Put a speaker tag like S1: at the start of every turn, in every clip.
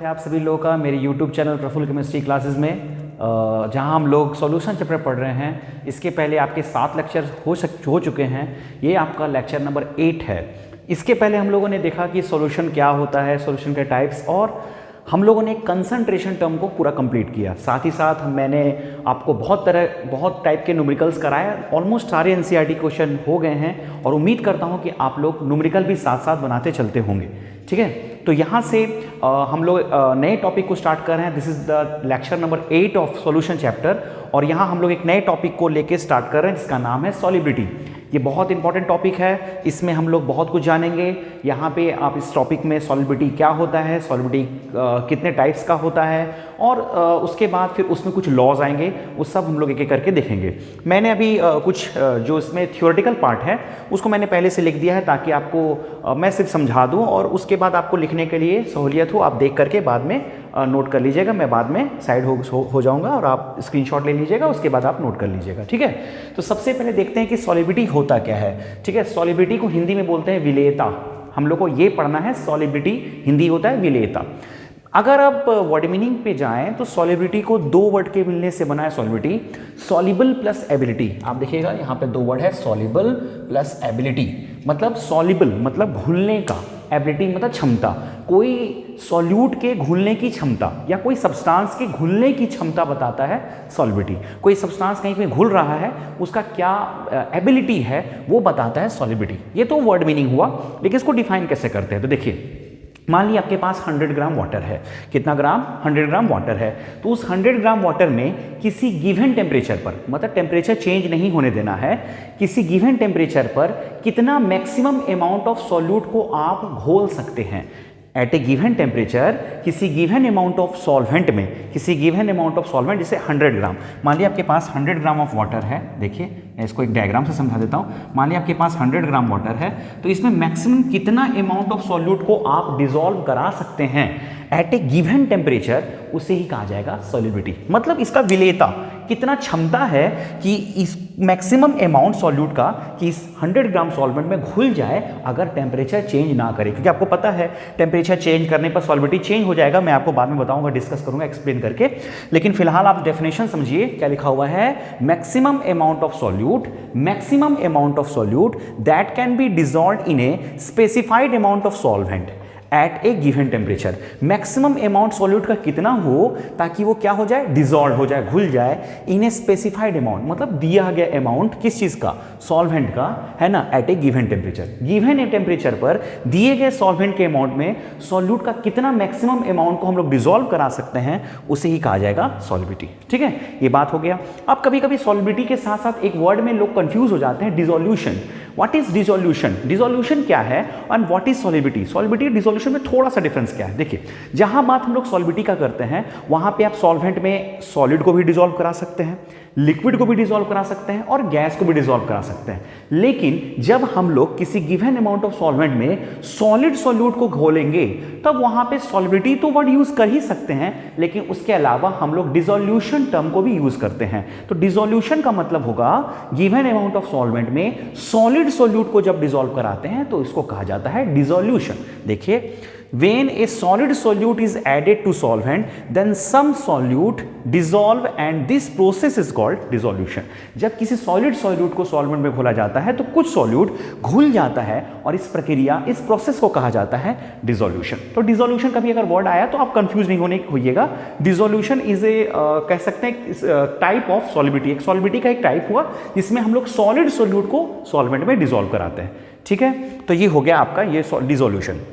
S1: है आप सभी लोगों का मेरे YouTube channel Praful chemistry classes में, जहां हम लोग सॉल्यूशन चैप्टर पढ़ रहे हैं। इसके पहले आपके 7 लेक्चर हो चुके हैं। ये आपका लेक्चर नंबर 8 है। इसके पहले हम लोगों ने देखा कि सॉल्यूशन क्या होता है, सॉल्यूशन के टाइप्स, और हम लोगों ने कंसंट्रेशन टर्म को पूरा कंप्लीट किया। साथ ही साथ मैंने आपको बहुत टाइप के न्यूमेरिकल्स कराए। ऑलमोस्ट सारे एनसीईआरटी क्वेश्चन हो गए हैं और उम्मीद करता हूं कि आप लोग न्यूमेरिकल भी साथ साथ बनाते चलते होंगे। ठीक है, तो यहाँ से हम लोग नए टॉपिक को स्टार्ट कर रहे हैं। This is the lecture number 8 of solution chapter, और यहाँ हम लोग एक नए टॉपिक को लेके स्टार्ट कर रहे हैं जिसका नाम है सॉल्युबिलिटी। ये बहुत इंपॉर्टेंट टॉपिक है, इसमें हम लोग बहुत कुछ जानेंगे। यहाँ पे आप इस टॉपिक में सॉल्युबिलिटी क्या होता है, सॉल्युबिलिटी कितने टाइप्स का होता है, और उसके बाद फिर उसमें कुछ लॉज आएंगे, वो सब हम लोग एक एक करके देखेंगे। मैंने अभी कुछ जो इसमें थियोरेटिकल पार्ट है उसको मैंने पहले से लिख दिया है ताकि आपको मैं सिर्फ समझा दूँ और उसके बाद आपको लिखने के लिए सहूलियत हो। आप देख करके बाद में नोट कर लीजिएगा। मैं बाद में साइड हो जाऊंगा और आप स्क्रीनशॉट ले लीजिएगा, उसके बाद आप नोट कर लीजिएगा। ठीक है, तो सबसे पहले देखते हैं कि सॉल्युबिलिटी होता क्या है। ठीक है, सॉल्युबिलिटी को हिंदी में बोलते हैं विलेयता। हम लोग को ये पढ़ना है, सॉल्युबिलिटी हिंदी होता है विलेयता। अगर आप वर्ड मीनिंग पे जाएं तो सॉल्युबिलिटी को 2 वर्ड के मिलने से बना है सॉल्युबिलिटी, सॉल्युबल प्लस एबिलिटी। आप देखिएगा यहाँ पे 2 वर्ड है, सॉल्युबल प्लस एबिलिटी। मतलब सॉल्युबल मतलब घुलने का, एबिलिटी मतलब क्षमता। कोई सॉल्यूट के घुलने की क्षमता या कोई सब्सटेंस के घुलने की क्षमता बताता है सॉल्युबिलिटी। कोई सब्सटेंस कहीं पे घुल रहा है, उसका क्या एबिलिटी है वो बताता है सॉल्युबिलिटी। ये तो वर्ड मीनिंग हुआ, लेकिन इसको डिफाइन कैसे करते हैं तो देखिए, मान लीजिए आपके पास 100 ग्राम वाटर है। कितना ग्राम? 100 ग्राम वाटर है। तो उस 100 ग्राम वाटर में किसी गिवन टेम्परेचर पर, मतलब टेम्परेचर चेंज नहीं होने देना है, किसी गिवन टेम्परेचर पर कितना मैक्सिमम अमाउंट ऑफ सॉल्यूट को आप घोल सकते हैं। एट ए गिवन टेम्परेचर किसी गिवन अमाउंट ऑफ सॉल्वेंट में, किसी गिवन अमाउंट ऑफ सॉल्वेंट, जैसे 100 ग्राम, मान लीजिए आपके पास 100 ग्राम ऑफ वाटर है। देखिए मैं इसको एक डायग्राम से समझा देता हूँ। मान लीजिए आपके पास 100 ग्राम वाटर है, तो इसमें मैक्सिमम कितना अमाउंट ऑफ सॉल्यूट को आप डिसॉल्व करा सकते हैं एट ए गिवन टेम्परेचर, उसे ही कहा जाएगा सॉल्युबिलिटी। मतलब इसका विलेयता, कितना क्षमता है कि इस मैक्सिमम अमाउंट सॉल्यूट का कि इस 100 ग्राम सॉल्वेंट में घुल जाए अगर टेम्परेचर चेंज ना करे। क्योंकि आपको पता है टेम्परेचर चेंज करने पर सॉल्युबिलिटी चेंज हो जाएगा। मैं आपको बाद में बताऊंगा, डिस्कस करूंगा एक्सप्लेन करके। लेकिन फिलहाल आप डेफिनेशन समझिए, क्या लिखा हुआ है? Maximum amount of solute, maximum amount of solute that can be dissolved in a specified amount of solvent eight A given temperature. Maximum amount solute का कितना हो ताकि वो क्या हो जाए? डिसॉल्व हो जाए, घुल जाए इन ए स्पेसिफाइड अमाउंट। मतलब दिया गया अमाउंट किस चीज का? सॉल्वेंट का, है ना, एट ए गिवन टेम्परेचर। गिवन टेम्परेचर पर दिए गए सॉल्वेंट के अमाउंट में सॉल्यूट का कितना मैक्सिमम अमाउंट को हम लोग डिसॉल्व करा सकते हैं, उसे ही कहा जाएगा सॉल्युबिलिटी। ठीक है, ये बात हो गया। अब कभी कभी सॉल्युबिलिटी के साथ साथ एक वर्ड में लोग कंफ्यूज हो जाते हैं, dissolution. What is dissolution? Dissolution क्या है and what is solubility? Solubility dissolution में थोड़ा सा डिफरेंस क्या है? देखिए, जहां बात हम लोग सॉल्युबिलिटी का करते हैं वहां पे आप सॉल्वेंट में सॉलिड को भी डिसॉल्व करा सकते हैं, लिक्विड को भी डिसॉल्व करा सकते हैं और गैस को भी डिसॉल्व करा सकते हैं। लेकिन जब हम लोग किसी गिवन अमाउंट ऑफ सॉल्वेंट में सॉलिड सॉल्यूट को घोलेंगे तब वहां पे सॉल्युबिलिटी तो वर्ड यूज कर ही सकते हैं, लेकिन उसके अलावा हम लोग डिसोल्यूशन टर्म को भी यूज करते हैं। तो डिसोल्यूशन का मतलब होगा गिवन अमाउंट ऑफ सॉल्वेंट में सॉलिड सॉल्यूट को जब डिसॉल्व कराते हैं तो इसको कहा जाता है डिसोल्यूशन। देखिए, when a solid solute is added to solvent then some solute dissolve and this process is called dissolution। जब किसी solid solute को solvent में घोला जाता है तो कुछ solute घुल जाता है और इस प्रक्रिया, इस प्रोसेस को कहा जाता है dissolution। तो dissolution कभी अगर वर्ड आया तो आप कंफ्यूज नहीं होइएगा। dissolution इज ए कह सकते हैं टाइप ऑफ सॉल्युबिलिटी। एक सॉल्युबिलिटी का एक टाइप हुआ जिसमें हम लोग सॉलिड सोल्यूट को सॉल्वेंट में डिसॉल्व कराते हैं। ठीक है, तो ये हो गया आपका ये डिसोल्यूशन।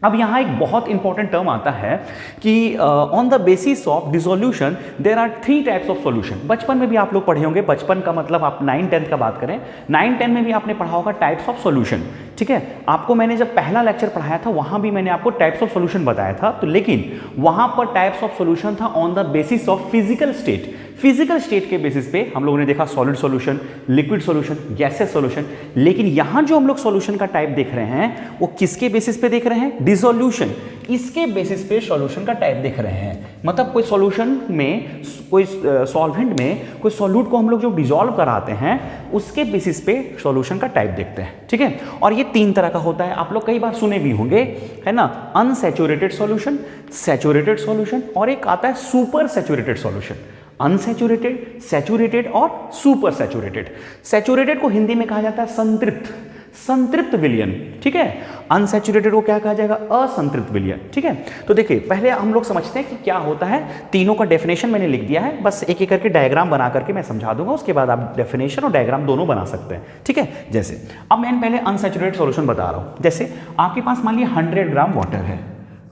S1: अब यहाँ एक बहुत इंपॉर्टेंट टर्म आता है कि on the basis of dissolution there are 3 types of solution. बचपन में भी आप लोग पढ़े होंगे, बचपन का मतलब आप 9-10 का बात करें, 9-10 में भी आपने पढ़ा होगा टाइप्स ऑफ सॉल्यूशन। ठीक है, आपको मैंने जब पहला लेक्चर पढ़ाया था वहां भी मैंने आपको टाइप्स ऑफ सॉल्यूशन बताया था। तो लेकिन वहां पर टाइप्स ऑफ सॉल्यूशन था on the basis of physical state. Physical state के बेसिस पे हम लोगों ने देखा solid solution, liquid solution, gases solution, लेकिन यहां जो हम लोग सॉल्यूशन का टाइप देख रहे हैं वो किसके बेसिस पे देख रहे हैं? डिसोल्यूशन, इसके बेसिस पे सॉल्यूशन का टाइप देख रहे हैं। मतलब कोई सॉल्यूशन में, कोई सॉल्वेंट में कोई सॉल्यूट को हम लोग जो डिसॉल्व कराते हैं उसके बेसिस पे सॉल्यूशन का टाइप देखते हैं, ठीक है। और ये 3 तरह का होता है, आप लोग कई बार सुने भी होंगे, है ना, अनसैचुरेटेड सॉल्यूशन, सैचुरेटेड सॉल्यूशन, और एक आता है super saturated solution. Unsaturated, saturated और सुपर सैचुरेटेड। सैचुरेटेड को हिंदी में कहा जाता है संतृप्त, संतृप्त विलयन, ठीक है। अनसैचुरेटेड को क्या कहा जाएगा? असंतृप्त विलयन, ठीक है। तो देखिए पहले हम लोग समझते हैं कि क्या होता है। तीनों का डेफिनेशन मैंने लिख दिया है, बस एक एक करके डायग्राम बना करके मैं समझा दूंगा, उसके बाद आप डेफिनेशन और डायग्राम दोनों बना सकते हैं, ठीक है। जैसे अब मैं पहले अनसैचुरेटेड सॉल्यूशन बता रहा हूं। जैसे आपके पास मान लीजिए 100 ग्राम वाटर है,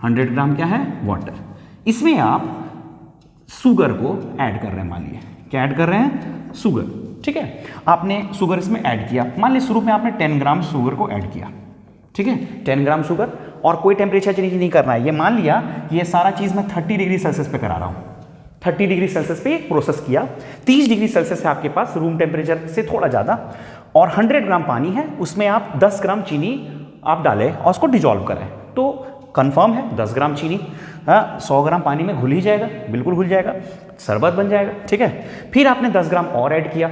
S1: 100 ग्राम क्या है? वाटर। इसमें आप शुगर को ऐड कर रहे हैं, मान लीजिए क्या ऐड कर रहे हैं? शुगर, ठीक है। आपने शुगर इसमें ऐड किया, मान लीजिए शुरू में आपने 10 ग्राम शुगर को ऐड किया, ठीक है, 10 ग्राम शुगर, और कोई टेम्परेचर चेंज नहीं करना है। ये मान लिया कि ये सारा चीज़ मैं 30 डिग्री सेल्सियस पे करा रहा हूँ, 30 डिग्री सेल्सियस पे एक प्रोसेस किया। 30 डिग्री सेल्सियस है आपके पास, रूम टेम्परेचर से थोड़ा ज़्यादा, और 100 ग्राम पानी है, उसमें आप 10 ग्राम चीनी आप डालें और उसको डिजॉल्व करें, तो कंफर्म है 10 ग्राम चीनी 100 ग्राम पानी में घुल ही जाएगा, बिल्कुल घुल जाएगा, शरबत बन जाएगा, ठीक है। फिर आपने 10 ग्राम और ऐड किया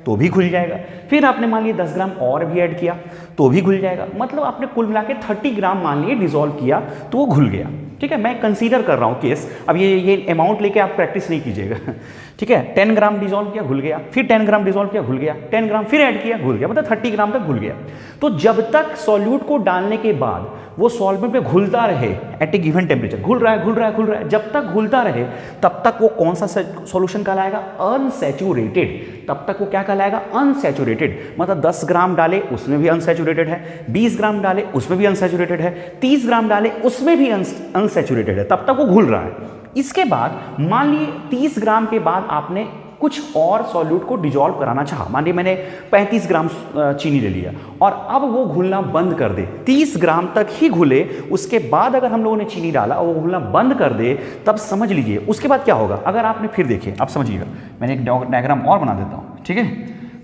S1: तो भी घुल जाएगा, फिर आपने मान लिया 10 ग्राम और भी ऐड किया तो भी घुल जाएगा। मतलब आपने कुल मिला के 30 ग्राम मान लिए डिजोल्व किया तो वो घुल गया, ठीक है। मैं कंसीडर कर रहा हूँ केस, अब ये अमाउंट लेके आप प्रैक्टिस नहीं कीजिएगा, ठीक है। 10 ग्राम डिजोल्व किया, घुल गया, फिर 10 ग्राम डिजोल्व किया, घुल गया, 10 ग्राम फिर ऐड किया, घुल गया, मतलब 30 ग्राम तक घुल गया। तो जब तक सॉल्यूट को डालने के बाद वो सॉल्वेंट पे घुलता रहे एट ए गिवन टेम्परेचर, घुल रहा है घुल रहा है घुल रहा है, जब तक घुलता रहे तब तक वो कौन सा सॉल्यूशन कहलाएगा? अनसैचुरेटेड। तब तक वो क्या कहलाएगा? अनसैचुरेटेड। मतलब 10 ग्राम डाले उसमें भी अनसैचुरेटेड है, 20 ग्राम डाले उसमें भी अनसैचुरेटेड है, 30 ग्राम डाले उसमें भी अनसैचुरेटेड है, तब तक वो घुल रहा है। इसके बाद मान लीजिए 30 ग्राम के बाद आपने कुछ और सॉल्यूट को डिजॉल्व कराना चाहा, मान लीजिए मैंने 35 ग्राम चीनी ले लिया और अब वो घुलना बंद कर दे, 30 ग्राम तक ही घुले, उसके बाद अगर हम लोगों ने चीनी डाला और वो घुलना बंद कर दे, तब समझ लीजिए उसके बाद क्या होगा। अगर आपने फिर देखिए, आप समझिएगा, मैंने एक डायग्राम और बना देता हूँ, ठीक है।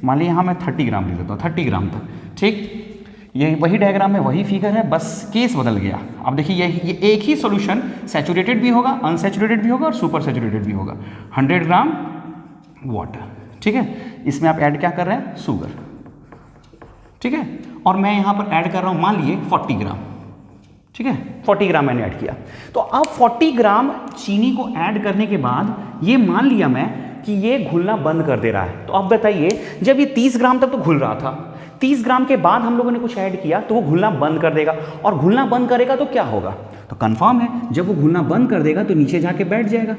S1: मान लीजिए यहाँ मैं 30 ग्राम ले लेता हूँ, 30 ग्राम तक, ठीक। ये वही डायग्राम में वही फिगर है, बस केस बदल गया। अब देखिए ये एक ही सॉल्यूशन सैचुरेटेड भी होगा, अनसैचुरेटेड भी होगा और सुपर सैचुरेटेड भी होगा। 100 ग्राम वाटर, ठीक है, इसमें आप ऐड क्या कर रहे हैं? शुगर, ठीक है। और मैं यहाँ पर ऐड कर रहा हूँ मान लीजिए 40 ग्राम, ठीक है, 40 ग्राम मैंने ऐड किया। तो अब 40 ग्राम चीनी को ऐड करने के बाद ये मान लिया मैं कि ये घुलना बंद कर दे रहा है। तो अब बताइए, जब ये 30 ग्राम तक तो घुल रहा था, 30 ग्राम के बाद हम लोगों ने कुछ ऐड किया तो वो घुलना बंद कर देगा, और घुलना बंद करेगा तो क्या होगा? तो कंफर्म है जब वो घुलना बंद कर देगा तो नीचे जाके बैठ जाएगा,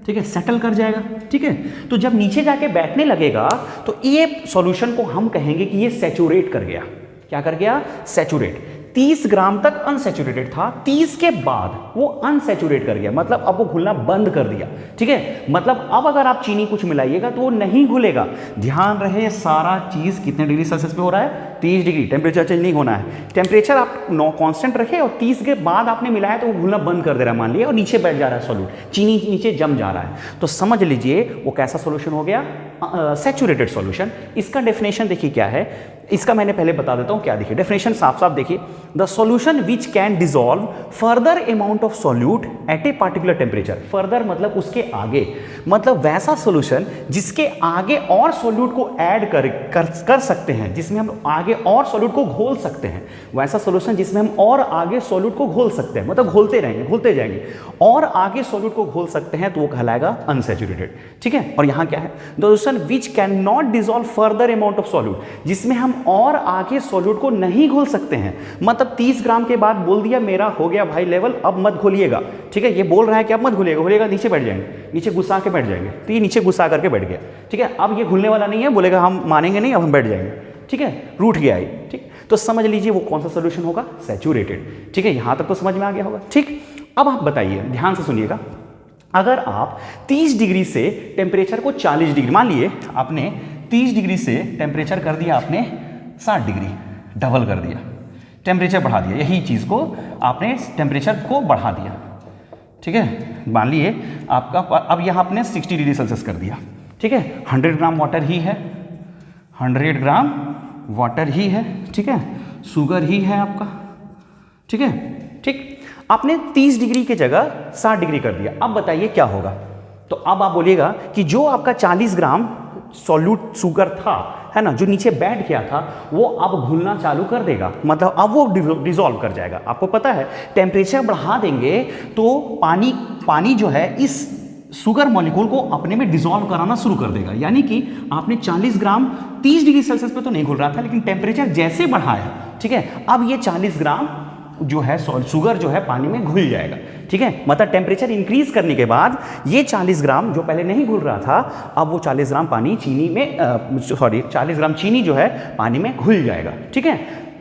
S1: ठीक है, सेटल कर जाएगा, ठीक है। तो जब नीचे जाके बैठने लगेगा तो ये सॉल्यूशन को हम कहेंगे कि ये सैचुरेट कर गया। क्या कर गया? सैचुरेट। 30 ग्राम तक अनसैचुरेटेड था, 30 के बाद वो अनसैचुरेट कर गया, मतलब अब वो घुलना बंद कर दिया, ठीक है। मतलब अब अगर आप चीनी कुछ मिलाइएगा तो वो नहीं घुलेगा। ध्यान रहे सारा चीज कितने डिग्री सेल्सियस पे हो रहा है? 30 डिग्री। टेम्परेचर चेंज नहीं होना है, टेम्परेचर आप कांस्टेंट रखे, और 30 के बाद आपने मिलाया तो वो घुलना बंद कर दे रहा है मान लिया, और नीचे बैठ जा रहा है सॉल्यूट, चीनी नीचे जम जा रहा है। तो समझ लीजिए वो कैसा सॉल्यूशन हो गया? Saturated solution. इसका डेफिनेशन देखिए क्या है, इसका मैंने पहले बता देता हूं क्या। देखिए डेफिनेशन साफ साफ देखिए, the solution which can dissolve further amount of solute at a particular temperature. Further मतलब उसके आगे, मतलब वैसा सॉल्यूशन जिसके आगे और सॉल्यूट को ऐड कर सकते हैं, जिसमें हम आगे और सॉल्यूट को घोल सकते हैं, वैसा सॉल्यूशन जिसमें हम और आगे सॉल्यूट को घोल सकते हैं, मतलब घोलते रहेंगे, घोलते जाएंगे, और आगे सॉल्यूट को घोल सकते हैं, तो वो कहलाएगा अनसैचुरेटेड, ठीक है। और यहां क्या है? The solution which can not dissolve further amount of solute, जिसमें हम और आगे सॉल्यूट को नहीं घोल सकते हैं। मतलब 30 ग्राम के बाद बोल दिया मेरा हो गया भाई लेवल, अब मत घोलिएगा, ठीक है। ये बोल रहा है कि अब मत घोलिएगा, घोलिएगा नीचे बैठ जाएंगे, नीचे घुसा के बैठ जाएंगे, तो ये नीचे घुसा करके बैठ गया, ठीक है। अब ये घुलने वाला नहीं है, बोलेगा हम मानेंगे नहीं, अब हम बैठ जाएंगे, ठीक है, रूठ गया ये, ठीक। तो समझ लीजिए वो कौन सा सॉल्यूशन होगा? सैचुरेटेड, ठीक है। यहां तक तो समझ में आ गया होगा, ठीक। अब आप बताइए, ध्यान से सुनिएगा, अगर आप 30 डिग्री से टेम्परेचर को 40 डिग्री, मान लिए आपने 30 डिग्री से टेम्परेचर कर दिया आपने 60 डिग्री, डबल कर दिया, टेम्परेचर बढ़ा दिया, यही चीज़ को आपने टेम्परेचर को बढ़ा दिया, ठीक है। मान लिए आपका अब यहाँ आपने 60 डिग्री सेल्सियस कर दिया, ठीक है, 100 ग्राम वाटर ही है, 100 ग्राम वाटर ही है, ठीक है, शुगर ही है आपका, ठीक है। ठीक, आपने 30 डिग्री की जगह 60 डिग्री कर दिया। अब बताइए क्या होगा। तो अब आप बोलिएगा कि जो आपका 40 ग्राम सॉल्यूट शुगर था, है ना, जो नीचे बैठ गया था, वो अब घुलना चालू कर देगा, मतलब अब वो डिसॉल्व कर जाएगा। आपको पता है टेम्परेचर बढ़ा देंगे तो पानी जो है इस शुगर मॉलिक्यूल को अपने में डिसॉल्व कराना शुरू कर देगा। यानी कि आपने 40 ग्राम 30 डिग्री सेल्सियस पे तो नहीं घुल रहा था, लेकिन टेम्परेचर जैसे बढ़ाया, ठीक है, अब ये 40 ग्राम जो है शुगर जो है पानी में घुल जाएगा, ठीक है। मतलब टेम्परेचर इंक्रीज करने के बाद ये 40 ग्राम जो पहले नहीं घुल रहा था, अब वो 40 ग्राम पानी चीनी में 40 ग्राम चीनी जो है पानी में घुल जाएगा, ठीक है।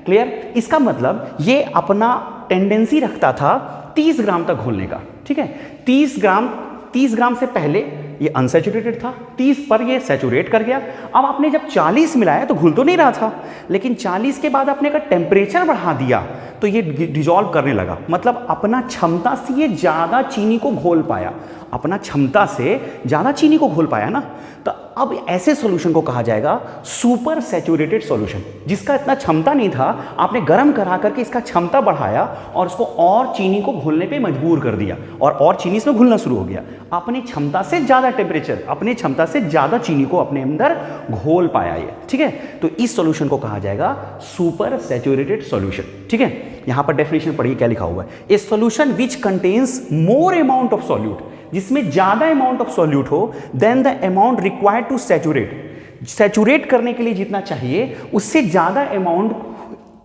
S1: क्लियर? इसका मतलब ये अपना टेंडेंसी रखता था 30 ग्राम तक घुलने का, ठीक है। 30 ग्राम से पहले ये अनसैचुरेटेड था, 30 पर ये सैचुरेट कर गया। अब आपने जब 40 मिलाया तो घुल तो नहीं रहा था, लेकिन 40 के बाद आपने अगर टेम्परेचर बढ़ा दिया तो ये डिसॉल्व करने लगा। मतलब अपना क्षमता से ये ज़्यादा चीनी को घोल पाया, अपना क्षमता से ज़्यादा चीनी को घोल पाया ना। तो अब ऐसे सॉल्यूशन को कहा जाएगा सुपर सैचुरेटेड सॉल्यूशन, जिसका इतना क्षमता नहीं था, आपने गर्म करा करके इसका क्षमता बढ़ाया और उसको और चीनी को घुलने पे मजबूर कर दिया, और चीनी इसमें घुलना शुरू हो गया। अपनी क्षमता से ज़्यादा टेम्परेचर, अपनी क्षमता से ज़्यादा चीनी को अपने अंदर घोल पाया ये, ठीक है। तो इस सॉल्यूशन को कहा जाएगा सुपर सैचुरेटेड सॉल्यूशन, ठीक है। यहाँ पर डेफिनेशन पढ़िए क्या लिखा हुआ है। A solution which contains more amount of solute, जिसमें ज्यादा अमाउंट ऑफ सॉल्यूट हो then the amount required to saturate करने के लिए जितना चाहिए उससे ज्यादा अमाउंट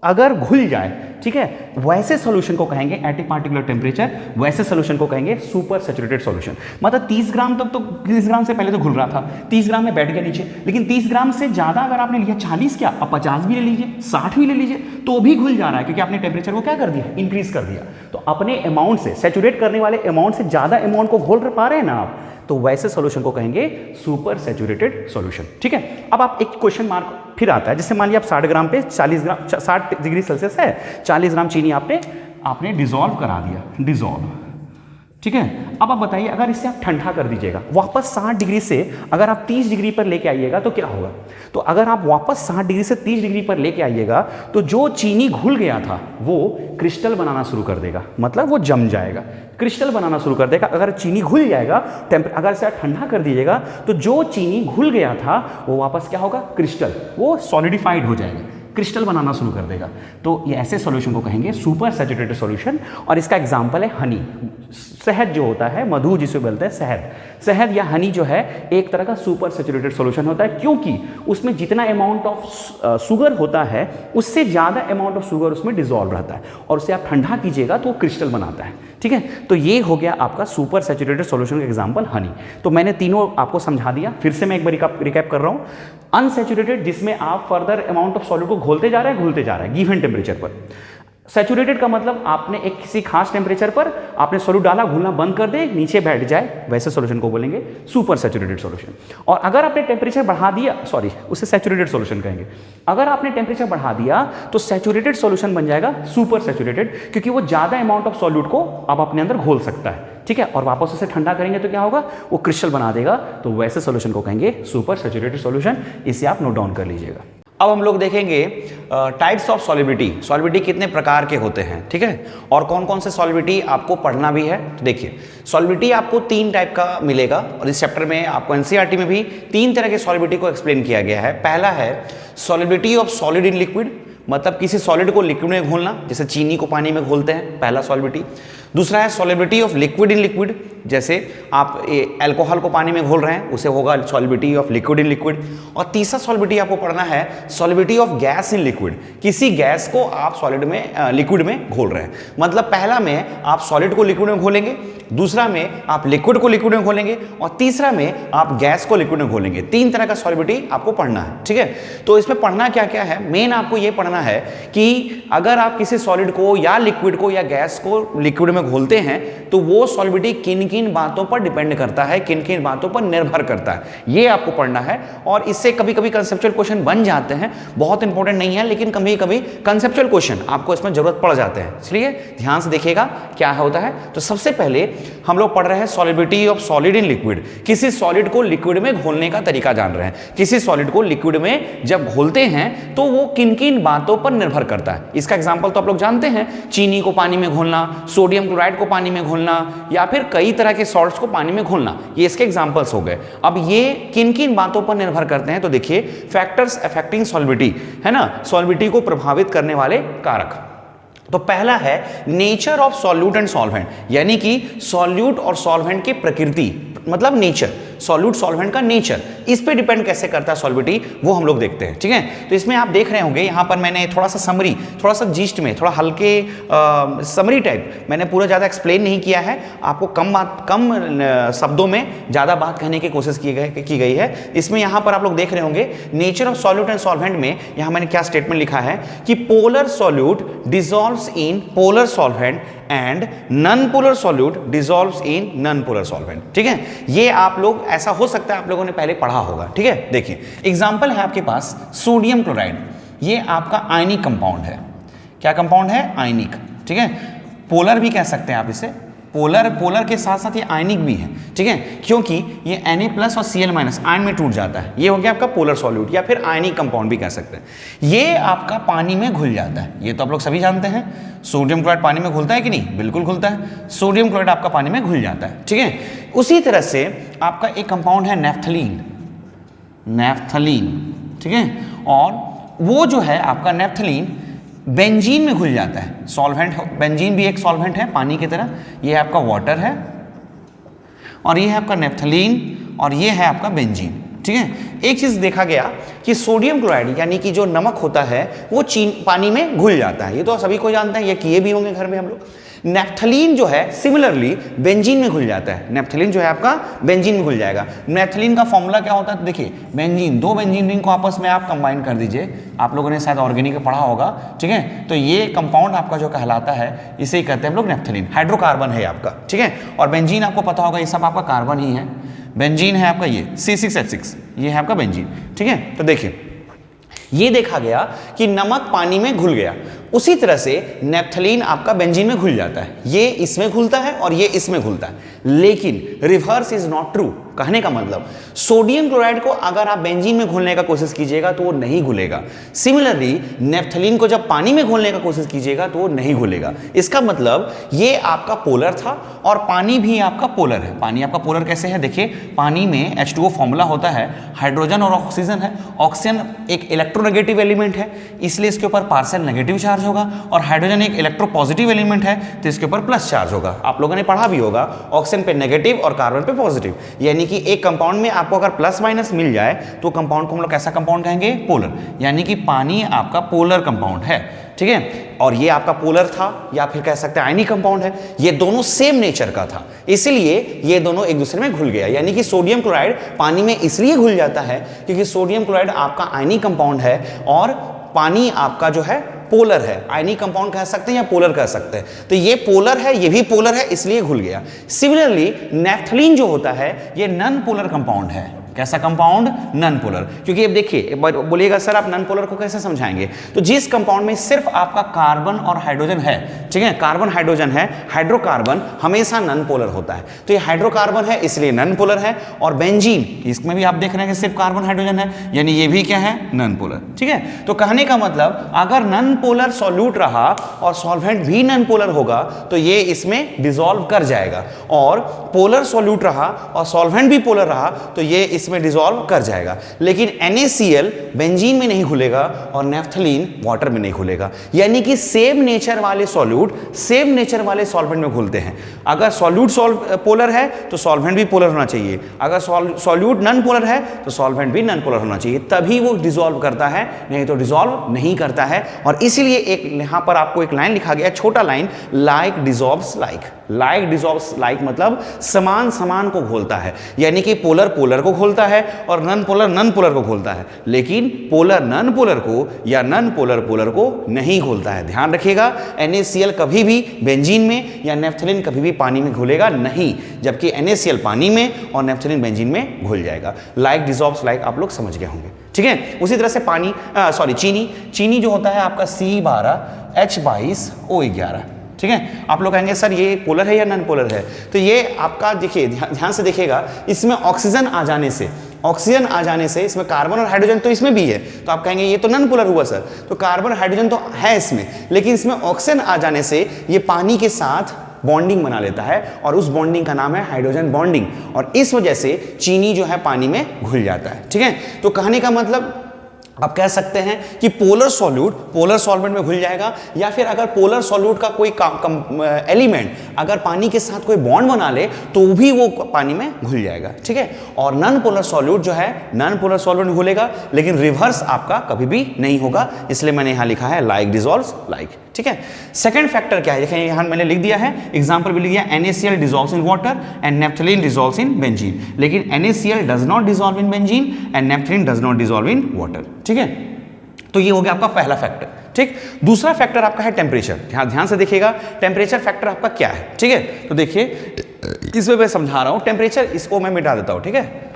S1: अगर घुल जाए, ठीक है, वैसे सॉल्यूशन को कहेंगे एट ए पार्टिकुलर टेम्परेचर, वैसे सॉल्यूशन को कहेंगे सुपर सैचुरेटेड सॉल्यूशन। मतलब 30 ग्राम तक तो 30 ग्राम से पहले तो घुल रहा था, 30 ग्राम में बैठ गया नीचे, लेकिन 30 ग्राम से ज़्यादा अगर आपने लिया, 40 क्या, अब 50 भी ले लीजिए, 60 भी ले लीजिए, तो भी घुल जा रहा है, क्योंकि आपने टेम्परेचर को क्या कर दिया, इंक्रीज कर दिया। तो अपने अमाउंट से, सैचुरेट करने वाले अमाउंट से ज़्यादा अमाउंट को घोल पा रहे हैं ना आप, तो वैसे सॉल्यूशन को कहेंगे सुपर सैचुरेटेड सॉल्यूशन, ठीक है। अब आप एक क्वेश्चन मार्क फिर आता है, जैसे मान लिया आप 60 ग्राम पे 60 डिग्री सेल्सियस है, 40 ग्राम चीनी आपने डिसॉल्व करा दिया, डिसॉल्व, ठीक है। अब आप बताइए अगर इसे आप ठंडा कर दीजिएगा वापस 60 डिग्री से, अगर आप 30 डिग्री पर लेके आइएगा तो क्या होगा। तो अगर आप वापस 60 डिग्री से 30 डिग्री पर लेके आइएगा तो जो चीनी घुल गया था वो क्रिस्टल बनाना शुरू कर देगा, मतलब वो जम जाएगा, क्रिस्टल बनाना शुरू कर देगा। अगर चीनी घुल जाएगा, अगर इसे ठंडा कर दीजिएगा तो जो चीनी घुल गया था वो वापस क्या होगा, क्रिस्टल, वो सॉलिडिफाइड हो जाएगा, क्रिस्टल बनाना शुरू कर देगा। तो ये ऐसे सॉल्यूशन को कहेंगे सुपर सैचुरेटेड सॉल्यूशन। और इसका एग्जांपल है हनी, शहद जो होता है, मधु जिसे बोलते हैं, शहद या हनी जो है एक तरह का सुपर सैचुरेटेड सॉल्यूशन होता है, क्योंकि उसमें जितना अमाउंट ऑफ शुगर होता है उससे ज़्यादा अमाउंट ऑफ शुगर उसमें डिसॉल्व रहता है, और उसे आप ठंडा कीजिएगा तो वो क्रिस्टल बनाता है, ठीक है। तो ये हो गया आपका सुपर सैचुरेटेड सॉल्यूशन का एग्जांपल हनी। तो मैंने तीनों आपको समझा दिया, फिर से मैं एक बार रिकैप कर रहा हूँ। अनसैचुरेटेड, जिसमें आप फर्दर अमाउंट ऑफ सॉल्यूट को घोलते जा रहे हैं गिवन टेम्परेचर पर। सैचुरेटेड का मतलब आपने एक किसी खास टेम्परेचर पर आपने सॉल्यूट डाला, घुलना बंद कर दे, नीचे बैठ जाए, वैसे सॉल्यूशन को बोलेंगे सुपर सैचुरेटेड सॉल्यूशन। और अगर आपने टेम्परेचर बढ़ा दिया, उसे सैचुरेटेड सॉल्यूशन कहेंगे। अगर आपने टेम्परेचर बढ़ा दिया तो सैचुरेटेड सॉल्यूशन बन जाएगा सुपर सैचुरेटेड, क्योंकि वो ज़्यादा अमाउंट ऑफ सॉल्यूट को आप अपने अंदर घोल सकता है, ठीक है। और वापस उसे ठंडा करेंगे तो क्या होगा, वो क्रिस्टल बना देगा। तो वैसे सॉल्यूशन को कहेंगे सुपर सैचुरेटेड सॉल्यूशन। इसे आप नोट डाउन कर लीजिएगा। अब हम लोग देखेंगे टाइप्स ऑफ सॉल्युबिलिटी कितने प्रकार के होते हैं, ठीक है, और कौन कौन से सॉल्युबिलिटी आपको पढ़ना भी है। तो देखिए सॉल्युबिलिटी आपको 3 टाइप का मिलेगा, और इस चैप्टर में आपको एनसीईआरटी में भी 3 तरह के सॉल्युबिलिटी को एक्सप्लेन किया गया है। पहला है solubility of solid in liquid, मतलब किसी सॉलिड को लिक्विड में घोलना, जैसे चीनी को पानी में घोलते हैं, पहला सॉल्युबिलिटी। दूसरा है solubility of liquid in liquid, जैसे आप अल्कोहल को पानी में घोल रहे हैं, उसे होगा solubility of liquid in liquid. और तीसरा सॉल्युबिलिटी आपको पढ़ना है solubility of gas in liquid, किसी गैस को आप सॉलिड में लिक्विड में घोल रहे हैं। मतलब पहला में आप सॉलिड को लिक्विड में घोलेंगे, दूसरा में आप लिक्विड को लिक्विड में घोलेंगे, और तीसरा में आप गैस को लिक्विड में घोलेंगे। 3 तरह का सॉल्युबिलिटी आपको पढ़ना है, ठीक है। तो इसमें पढ़ना क्या क्या है, मेन आपको ये पढ़ना है कि अगर आप किसी सॉलिड को या लिक्विड को या गैस को लिक्विड में
S2: में घोलते हैं तो वो सॉल्विटी किन किन बातों पर डिपेंड करता है, किन किन बातों पर निर्भर करता है, ये आपको पढ़ना है। और इससे कभी कभी कंसेप्चुअल क्वेश्चन बन जाते हैं, बहुत इंपॉर्टेंट नहीं है लेकिन कभी कभी कंसेप्चुअल क्वेश्चन आपको इसमें जरूरत पड़ जाते हैं, इसलिए ध्यान से देखिएगा क्या होता है। तो सबसे पहले हम लोग पढ़ रहे हैं solubility of solid in liquid, किसी सॉलिड को लिक्विड में घोलने का तरीका जान रहे हैं। किसी सॉलिड को लिक्विड में जब घोलते हैं तो वो किन किन बातों पर निर्भर करता है। इसका एग्जांपल तो आप लोग जानते हैं, चीनी को पानी में घोलना, सोडियम क्लोराइड को पानी में घोलना, या फिर कई तरह के सॉल्ट्स को पानी में घोलना, ये इसके एग्जांपल्स हो गए। अब ये किन किन बातों पर निर्भर करते हैं, तो देखिए फैक्टर्स अफेक्टिंग सॉल्विटी, है ना, सॉल्विटी को प्रभावित करने वाले कारक। तो पहला है nature of solute and solvent, यानी कि सॉल्यूट और सॉल्वेंट की प्रकृति, मतलब नेचर, सॉल्यूट सॉल्वेंट का नेचर, इस पे डिपेंड कैसे करता है सॉल्विटी, वो हम लोग देखते हैं। ठीक है, तो इसमें आप देख रहे होंगे यहाँ पर मैंने थोड़ा सा समरी, थोड़ा सा जीस्ट में, थोड़ा हल्के समरी टाइप, मैंने पूरा ज़्यादा एक्सप्लेन नहीं किया है, आपको कम शब्दों में ज़्यादा बात कहने की कोशिश की गई है। इसमें यहाँ पर आप लोग देख रहे होंगे nature of solute and solvent में यहाँ मैंने क्या स्टेटमेंट लिखा है कि polar solute dissolves in polar solvent and non polar solute dissolves in non polar solvent. ठीक है, ये आप लोग, ऐसा हो सकता है आप लोगों ने पहले पढ़ा होगा। ठीक है, देखिए एग्जांपल है आपके पास सोडियम क्लोराइड, ये आपका आयनिक कंपाउंड है। क्या कंपाउंड है? आयनिक। ठीक है, पोलर भी कह सकते हैं आप इसे, पोलर के साथ साथ ये आयनिक भी है। ठीक है, क्योंकि ये Na+ और Cl- आयन में टूट जाता है, ये हो गया आपका पोलर सॉल्यूट या फिर आयनिक कंपाउंड भी कह सकते हैं। ये आपका पानी में घुल जाता है, ये तो आप लोग सभी जानते हैं। सोडियम क्लोराइड पानी में घुलता है कि नहीं? बिल्कुल घुलता है, सोडियम क्लोराइड आपका पानी में घुल जाता है। ठीक है, उसी तरह से आपका एक कंपाउंड है नेफ्थलीन। ठीक है, और वो जो है आपका नेफ्थलीन बेंजीन में घुल जाता है, सॉल्वेंट। बेंजीन भी एक सॉल्वेंट है पानी की तरह, ये आपका वाटर है और ये है आपका नेफ्थलीन और ये है आपका बेंजीन। ठीक है, एक चीज देखा गया कि सोडियम क्लोराइड यानी कि जो नमक होता है वो पानी में घुल जाता है, ये तो सभी को जानते हैं, ये किए भी होंगे घर में हम लोग। नेफ्थलीन जो है सिमिलरली बेंजीन में घुल जाता है, नेफ्थलीन जो है आपका बेंजीन में घुल जाएगा। नेफ्थलीन का फॉर्मूला क्या होता है? देखिए बेंजीन, दो बेंजीन रिंग को आपस में आप कंबाइन कर दीजिए, आप लोगों ने शायद ऑर्गेनिक में पढ़ा होगा। ठीक है, तो ये कंपाउंड आपका जो कहलाता है इसे ही कहते हैं हम लोग नेफ्थलीन, हाइड्रोकार्बन है आपका। ठीक है, और बेंजीन आपको पता होगा ये सब आपका कार्बन ही है। बेंजीन है आपका ये C6H6, ये है आपका बेंजीन। ठीक है, तो देखिए ये देखा गया कि नमक पानी में घुल गया, उसी तरह से नेफ्थलीन आपका बेंजीन में घुल जाता है, ये इसमें घुलता है और ये इसमें घुलता है। लेकिन रिवर्स इज नॉट ट्रू। कहने का मतलब सोडियम क्लोराइड को अगर आप बेंजीन में घोलने का कोशिश कीजिएगा तो वो नहीं घुलेगा। सिमिलरली नेफ्थलीन को जब पानी में घोलने का कोशिश कीजिएगा तो वो नहीं घुलेगा। इसका मतलब ये आपका पोलर था और पानी भी आपका पोलर है। पानी आपका पोलर कैसे है? देखिए पानी में H2O फॉर्मूला होता है, हाइड्रोजन और ऑक्सीजन है। ऑक्सीजन एक इलेक्ट्रोनेगेटिव एलिमेंट है, इसलिए इसके ऊपर पार्शियल नेगेटिव चार्ज होगा, और हाइड्रोजन एक इलेक्ट्रोपॉजिटिव एलिमेंट है तो इसके ऊपर प्लस चार्ज होगा। आप लोगों ने पढ़ा भी होगा, ऑक्सीजन पे नेगेटिव और कार्बन पे पॉजिटिव, यानी कि एक कंपाउंड में आपको अगर प्लस माइनस मिल जाए तो कंपाउंड को हम लोग कैसा कंपाउंड कहेंगे? पोलर, यानी कि पानी आपका पोलर कंपाउंड है। ठीक है, और ये आपका पोलर था या फिर कह सकते हैं आयनिक कंपाउंड है, ये दोनों सेम नेचर का था, इसलिए ये दोनों एक दूसरे में घुल गया। यानी कि सोडियम क्लोराइड पानी में इसलिए घुल जाता है क्योंकि सोडियम क्लोराइड आपका आयनिक कंपाउंड है और पानी आपका जो है पोलर है। आयनिक कंपाउंड कह सकते हैं या पोलर कह सकते हैं, तो ये पोलर है, ये भी पोलर है, इसलिए घुल गया। सिमिलरली नेफ्थलीन जो होता है ये नॉन पोलर कंपाउंड है। कैसा कंपाउंड? Non polar. क्योंकि अब देखिए बोलिएगा सर आप नॉन पोलर को कैसे समझाएंगे? तो जिस कंपाउंड में सिर्फ आपका कार्बन और हाइड्रोजन है, ठीक है, कार्बन हाइड्रोजन है, हाइड्रोकार्बन हमेशा नॉन पोलर होता है, तो ये हाइड्रोकार्बन है इसलिए नॉन पोलर है। और बेंजीन, इसमें भी आप देख रहे हैं कि सिर्फ कार्बन हाइड्रोजन है, यानी ये भी क्या है? Non polar. ठीक है, तो कहने का मतलब अगर नॉन पोलर सॉल्यूट रहा और सॉल्वेंट भी नॉन पोलर होगा तो ये इसमें डिसॉल्व कर जाएगा, और पोलर सॉल्यूट रहा और सॉल्वेंट भी पोलर रहा तो ये इसमें डिसॉल्व कर जाएगा। लेकिन NaCl बेंजीन में नहीं घुलेगा और नेफ्थलीन वाटर में नहीं घुलेगा, यानी कि सेम नेचर वाले सॉल्यूट सेम नेचर वाले सॉल्वेंट में घुलते हैं। अगर सॉल्यूट पोलर है तो सॉल्वेंट भी पोलर होना चाहिए, अगर सॉल्यूट नॉन पोलर है तो सॉल्वेंट भी नॉन पोलर होना चाहिए, तभी वो डिसॉल्व करता है, नहीं तो डिसॉल्व नहीं करता है। और इसीलिए एक यहां पर आपको एक लाइन लिखा गया, छोटा line, like dissolves like. Like dissolves like मतलब समान समान को घोलता है, यानी कि पोलर पोलर को घोलता है और नॉन पोलर को घोलता है, लेकिन पोलर नॉन पोलर को या नॉन पोलर पोलर को नहीं घोलता है। ध्यान रखिएगा, NaCl NaCl कभी भी बेंजीन में या नेफ्थलीन कभी भी पानी में घुलेगा नहीं, जबकि NaCl पानी में और नेफ्थलीन बेंजीन में घुल जाएगा। लाइक डिजॉल्व्स लाइक, आप लोग समझ गए होंगे, ठीक है। उसी तरह से चीनी जो होता है आपका C12H22O11, ठीक है। आप लोग कहेंगे सर ये पोलर है या नॉन पोलर है, तो ये आपका देखिए ध्यान से देखिएगा, इसमें ऑक्सीजन आ जाने से इसमें कार्बन और हाइड्रोजन तो इसमें भी है, तो आप कहेंगे ये तो नॉन पोलर हुआ सर, तो कार्बन हाइड्रोजन तो है इसमें, लेकिन इसमें ऑक्सीजन आ जाने से ये पानी के साथ बॉन्डिंग बना लेता है और उस बॉन्डिंग का नाम है हाइड्रोजन बॉन्डिंग, और इस वजह से चीनी जो है पानी में घुल जाता है, ठीक है। तो कहने का मतलब आप कह सकते हैं कि पोलर सॉल्वेंट में घुल जाएगा, या फिर अगर पोलर सॉल्यूट का कोई एलिमेंट अगर पानी के साथ कोई बॉन्ड बना ले तो भी वो पानी में घुल जाएगा, ठीक है। और नॉन पोलर सॉल्यूट जो है, नॉन पोलर सॉल्वेंट घुलेगा, लेकिन रिवर्स आपका कभी भी नहीं होगा, इसलिए मैंने यहां लिखा है लाइक डिजॉल्व्स लाइक, ठीक है। सेकंड फैक्टर क्या है, देखिए यहां मैंने लिख दिया है, एग्जांपल भी लिख दिया, NaCl dissolves in water and naphthalene dissolves in benzene, लेकिन NaCl does not dissolve in benzene and naphthalene does not dissolve in water, ठीक है। तो ये हो गया आपका पहला फैक्टर, ठीक। दूसरा फैक्टर आपका है टेम्परेचर। ध्यान से देखिएगा, टेम्परेचर फैक्टर आपका क्या है, ठीक है। तो देखिए इसमें मैं समझा रहा हूं, टेम्परेचर इसको मैं मिटा देता हूं, ठीक है।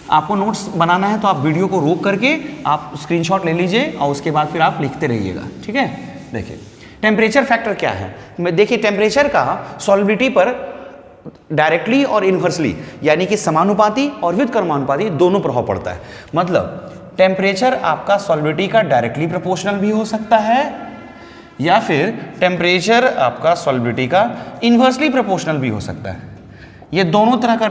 S2: आपको नोट्स बनाना है तो आप वीडियो को रोक करके आप स्क्रीनशॉट ले लीजिए और उसके बाद फिर आप लिखते रहिएगा, ठीक है। देखिए टेम्परेचर फैक्टर क्या है, देखिए टेम्परेचर का सॉल्युबिलिटी पर डायरेक्टली और इनवर्सली, यानी कि समानुपाती और व्युत्क्रमानुपाती दोनों प्रभाव पड़ता है। मतलब टेम्परेचर आपका सॉल्युबिलिटी का डायरेक्टली प्रोपोर्शनल भी हो सकता है, या फिर टेम्परेचर आपका सॉल्युबिलिटी का इनवर्सली प्रोपोर्शनल भी हो सकता है। ये दोनों तरह का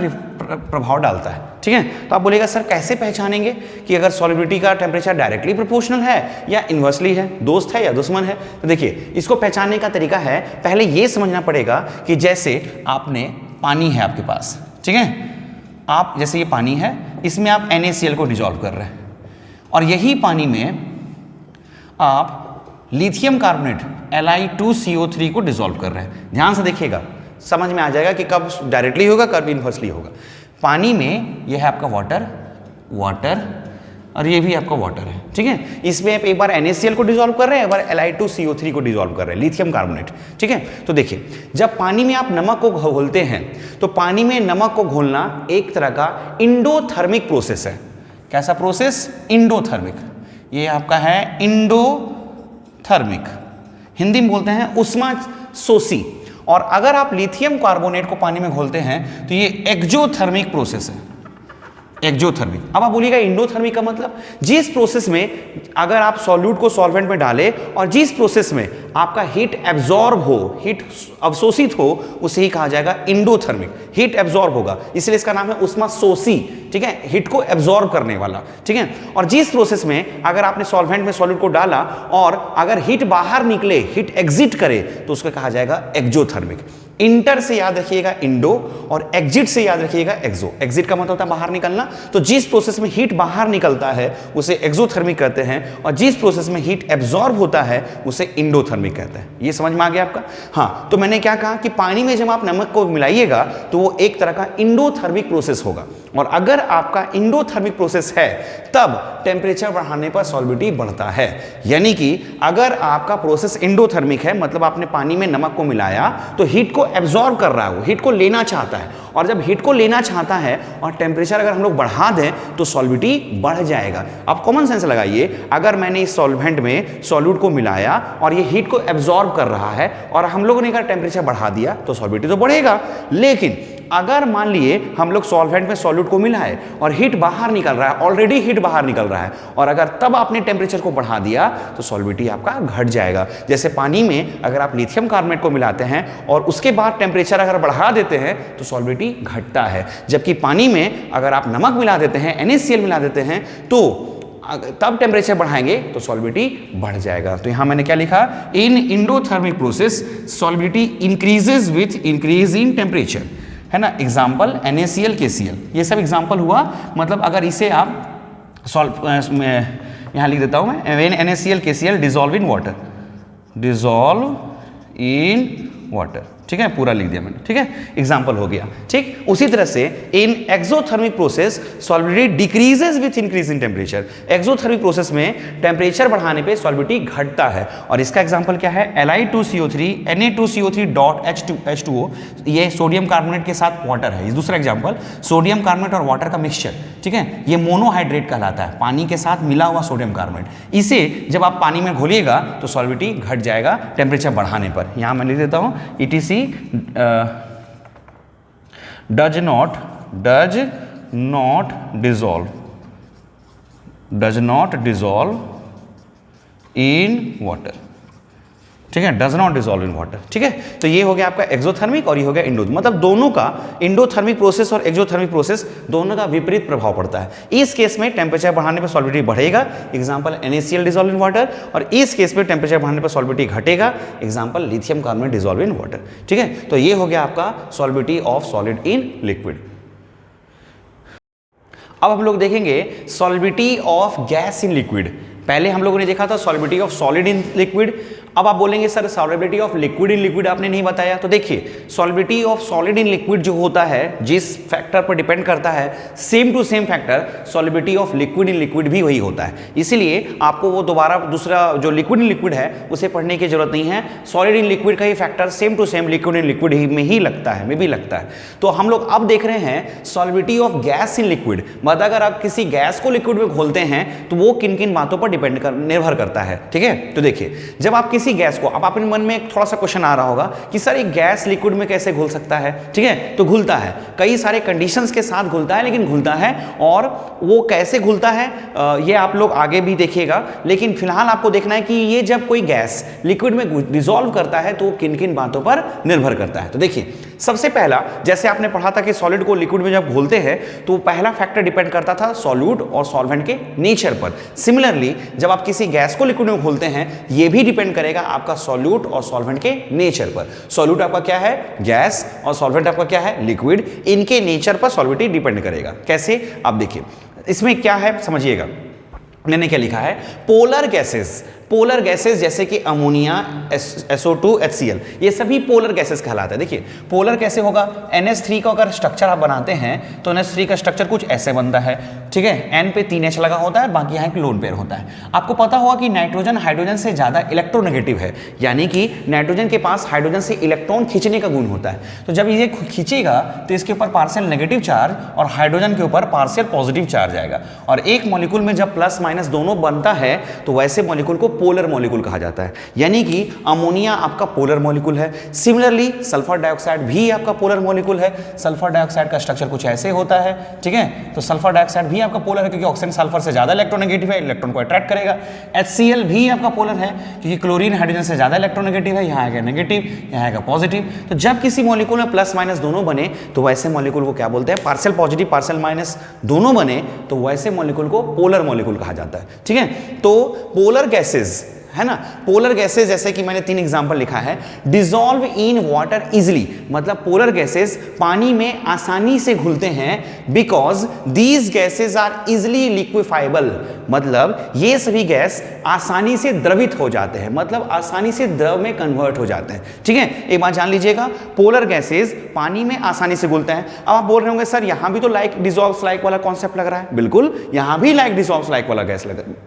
S2: प्रभाव डालता है, ठीक है। तो आप बोलेगा सर कैसे पहचानेंगे कि अगर सॉल्युबिलिटी का टेम्परेचर डायरेक्टली प्रोपोर्शनल है या इनवर्सली है, दोस्त है या दुश्मन है। तो देखिए इसको पहचानने का तरीका है, पहले ये समझना पड़ेगा कि जैसे आपने पानी है आपके पास, ठीक है, आप जैसे ये पानी है, इसमें आप NaCl को डिजॉल्व कर रहे हैं, और यही पानी में आप लिथियम कार्बोनेट Li2CO3 को डिजॉल्व कर रहे हैं। ध्यान से देखिएगा, समझ में आ जाएगा कि कब डायरेक्टली होगा कब इनवर्सली होगा। पानी में यह है आपका वाटर और ये भी आपका वाटर है, ठीक है। इसमें आप एक बार NaCl को डिजॉल्व कर रहे हैं, एक बार Li2CO3 को डिजॉल्व कर रहे हैं, लिथियम कार्बोनेट, ठीक है। तो देखिए जब पानी में आप नमक को घोलते हैं तो पानी में नमक को घोलना एक तरह का इंडोथर्मिक प्रोसेस है। कैसा प्रोसेस? इंडोथर्मिक। ये आपका है इंडोथर्मिक, हिंदी में बोलते हैं उष्मा शोषी। और अगर आप लिथियम कार्बोनेट को पानी में घोलते हैं तो ये एक्जोथर्मिक प्रोसेस है, एक्जोथर्मिक। अब आप बोलिएगा इंडोथर्मिक का मतलब, जिस प्रोसेस में अगर आप सॉल्यूट को सॉल्वेंट में डालें और जिस प्रोसेस में आपका हीट एब्जॉर्ब हो, हीट अवशोषित हो, उसे ही कहा जाएगा इंडोथर्मिक। हीट एब्जॉर्ब होगा, इसलिए इसका नाम है उष्माशोषी, ठीक है, हीट को एब्जॉर्ब करने वाला, ठीक है। और जिस प्रोसेस में अगर आपने सॉल्वेंट में सॉल्यूट को डाला और अगर हीट बाहर निकले, हीट एग्जिट करे, तो उसको कहा जाएगा एक्जोथर्मिक। इंटर से याद रखिएगा इंडो और एग्जिट से याद रखिएगा एक्सो। एग्जिट का मतलब होता है बाहर निकलना, तो जिस प्रोसेस में हीट बाहर निकलता है उसे एक्सोथर्मिक कहते हैं, और जिस प्रोसेस में हीट एब्जॉर्ब होता है उसे इंडोथर्मिक कहते हैं। ये समझ में आ गया आपका? हाँ, तो मैंने क्या कहा कि पानी में जब आप नमक को मिलाइएगा तो वो एक तरह का इंडोथर्मिक प्रोसेस होगा, और अगर आपका इंडोथर्मिक प्रोसेस है तब टेम्परेचर बढ़ाने पर सॉल्युबिलिटी बढ़ता है। यानी कि अगर आपका प्रोसेस इंडोथर्मिक है, मतलब आपने पानी में नमक को मिलाया तो हीट को एब्जॉर्ब कर रहा है, वो हीट को लेना चाहता है, और जब हीट को लेना चाहता है और टेम्परेचर अगर हम लोग बढ़ा दें तो सॉल्युबिलिटी बढ़ जाएगा। आप कॉमन सेंस लगाइए, अगर मैंने इस सॉल्वेंट में सॉल्यूट को मिलाया और ये हीट को एब्जॉर्ब कर रहा है और हम लोगों ने अगर टेम्परेचर बढ़ा दिया तो सॉल्युबिलिटी तो बढ़ेगा, लेकिन अगर मान लिए हम लोग सॉल्वेंट में सॉल्यूट को मिलाए और हीट बाहर निकल रहा है, ऑलरेडी हीट बाहर निकल रहा है, और अगर तब आपने टेम्परेचर को बढ़ा दिया तो सॉल्युबिलिटी आपका घट जाएगा। जैसे पानी में अगर आप लिथियम कार्बोनेट को मिलाते हैं और उसके बाद टेम्परेचर अगर बढ़ा देते हैं तो सॉल्युबिलिटी घटता है, जबकि पानी में अगर आप नमक मिला देते हैं, NaCl मिला देते हैं, तो तब टेम्परेचर बढ़ाएंगे तो सॉल्युबिलिटी बढ़ जाएगा। तो यहां मैंने क्या लिखा, in endothermic process solubility increases with increase in temperature, है ना। एग्जाम्पल NaCl KCl, ये सब एग्जाम्पल हुआ। मतलब अगर इसे आप यहाँ लिख देता हूँ मैं, when NaCl KCl dissolve in water, dissolve in water, ठीक है, पूरा लिख दिया मैंने, ठीक है, एग्जाम्पल हो गया। ठीक, उसी तरह से in exothermic process solubility decreases with increase in temperature. Exothermic process में टेम्परेचर बढ़ाने पे सॉल्बिडिटी घटता है, और इसका एग्जाम्पल क्या है, Li2CO3 Na2CO3 डॉट H2O, ये सोडियम कार्बोनेट के साथ वाटर है। दूसरा एग्जाम्पल, सोडियम कार्बोनेट और वाटर का मिक्सचर, ठीक है, ये मोनोहाइड्रेट कहलाता है, पानी के साथ मिला हुआ सोडियम कार्बोनेट। इसे जब आप पानी में घोलिएगा तो सॉल्बिडिटी घट जाएगा टेम्परेचर बढ़ाने पर। यहां मैं लिख देता हूं, ETC does not dissolve in water, ठीक है, does not dissolve in water. ठीक है, तो ये हो गया आपका एक्सोथर्मिक और ये हो गया इंडो, मतलब दोनों का, इंडोथर्मिक प्रोसेस और एक्सोथर्मिक प्रोसेस दोनों का विपरीत प्रभाव पड़ता है। इस केस में टेम्परेचर बढ़ाने पर सॉल्बिडिटी बढ़ेगा, example NaCl dissolve in water, और इस केस में टेम्परेचर बढ़ाने पर सॉल्बिडिटी घटेगा, example lithium carbonate dissolve in water. ठीक है, तो ये हो गया आपका solubility of solid in liquid. अब हम लोग देखेंगे solubility of gas in liquid. पहले हम लोगों ने देखा था solubility of solid in liquid. अब आप बोलेंगे sir solubility of liquid in liquid आपने नहीं बताया। तो देखिए, सॉल्बिडिटी ऑफ सॉलिड इन लिक्विड जो होता है, जिस फैक्टर पर डिपेंड करता है, same to same factor solubility of liquid in liquid भी वही होता है। इसीलिए आपको वो दोबारा दूसरा जो लिक्विड इन लिक्विड है उसे पढ़ने की जरूरत नहीं है। सॉलिड इन लिक्विड का ही factor same to same liquid in liquid में ही लगता है, में भी लगता है। तो हम लोग अब देख रहे हैं सॉल्बिडिटी ऑफ गैस इन लिक्विड, मतलब अगर आप किसी गैस को लिक्विड में घोलते हैं तो वो किन किन बातों पर निर्भर करता है। ठीक है, तो देखिए, जब आप किसी गैस को, अब अपने मन में एक थोड़ा सा क्वेश्चन आ रहा होगा कि सर एक गैस लिक्विड में कैसे घुल सकता है। ठीक है, तो घुलता है, कई सारे कंडीशंस के साथ घुलता है, लेकिन घुलता है। और वो कैसे घुलता है ये आप लोग आगे भी देखिएगा, लेकिन फिलहाल आपको देखना है कि ये जब कोई गैस लिक्विड में डिसॉल्व करता है तो वो किन किन बातों पर निर्भर करता है। तो देखिए, सबसे पहला, जैसे आपने पढ़ा था कि सॉलिड को लिक्विड में जब घोलते हैं तो पहला फैक्टर डिपेंड करता था सॉल्यूट और सॉल्वेंट के नेचर पर। सिमिलरली जब आप किसी गैस को लिक्विड में घोलते हैं, ये भी डिपेंड करेगा आपका सॉल्यूट और सॉल्वेंट के नेचर पर। सॉल्यूट आपका क्या है, गैस, और सॉल्वेंट आपका क्या है, लिक्विड। इनके नेचर पर सॉल्बिडिटी डिपेंड करेगा। कैसे, आप देखिए, इसमें क्या है समझिएगा। मैंने क्या लिखा है, पोलर गैसेस, पोलर गैसेस जैसे कि अमोनिया, SO2, HCl, ये सभी पोलर गैसेस कहलाते हैं। देखिए, पोलर कैसे होगा, NH3 का अगर स्ट्रक्चर आप बनाते हैं तो NH3 का स्ट्रक्चर कुछ ऐसे बनता है। ठीक है, N पे 3H लगा होता है, बाकी यहाँ एक लोन पेयर होता है। आपको पता होगा कि नाइट्रोजन हाइड्रोजन से ज़्यादा इलेक्ट्रोनेगेटिव है, यानी कि नाइट्रोजन के पास हाइड्रोजन से इलेक्ट्रॉन खींचने का गुण होता है। तो जब ये खींचेगा तो इसके ऊपर पार्शियल नेगेटिव चार्ज और हाइड्रोजन के ऊपर पार्शियल पॉजिटिव चार्ज आएगा। और एक मॉलिक्यूल में जब प्लस माइनस दोनों बनता है तो वैसे मॉलिक्यूल को पोलर मॉलिक्यूल कहा जाता है, यानी कि अमोनिया आपका पोलर मॉलिक्यूल है। सिमिलरली सल्फर डाइऑक्साइड भी आपका पोलर मॉलिक्यूल है। सल्फर डाइऑक्साइड का स्ट्रक्चर कुछ ऐसे होता है। ठीक है, तो सल्फर डाइऑक्साइड भी आपका पोलर है क्योंकि ऑक्सीजन सल्फर से ज्यादा इलेक्ट्रोनेगेटिव है, इलेक्ट्रॉन को अट्रैक्ट करेगा। HCl भी आपका पोलर है क्योंकि क्लोरीन हाइड्रोजन से ज्यादा इलेक्ट्रोनेगेटिव है, यहाँ आएगा नेगेटिव, यहाँ आएगा पॉजिटिव। तो जब किसी मॉलिक्यूल में प्लस माइनस दोनों बने तो वैसे मॉलिक्यूल को क्या बोलते हैं, पार्शियल पॉजिटिव पार्शियल माइनस दोनों बने तो वैसे मॉलिक्यूल को पोलर मॉलिक्यूल कहा जाता है। ठीक है, तो पोलर गैसेस है ना, पोलर गैसेस जैसे कि मैंने 3 एग्जांपल लिखा है। डिसॉल्व इन वाटर इजिली, मतलब पोलर गैसेस पानी में आसानी से घुलते हैं because these gases are easily liquefiable, मतलब ये सभी गैस आसानी से द्रवित हो जाते हैं, मतलब आसानी से द्रव में कन्वर्ट हो जाते हैं। ठीक है, एक बात जान लीजिएगा, पोलर गैसेस पानी में आसानी से घुलते हैं। अब आप बोल रहे होंगे सर यहां भी तो लाइक डिसॉल्व्स लाइक वाला कॉन्सेप्ट लग रहा है। बिल्कुल, यहां भी लाइक डिसॉल्व्स लाइक वाला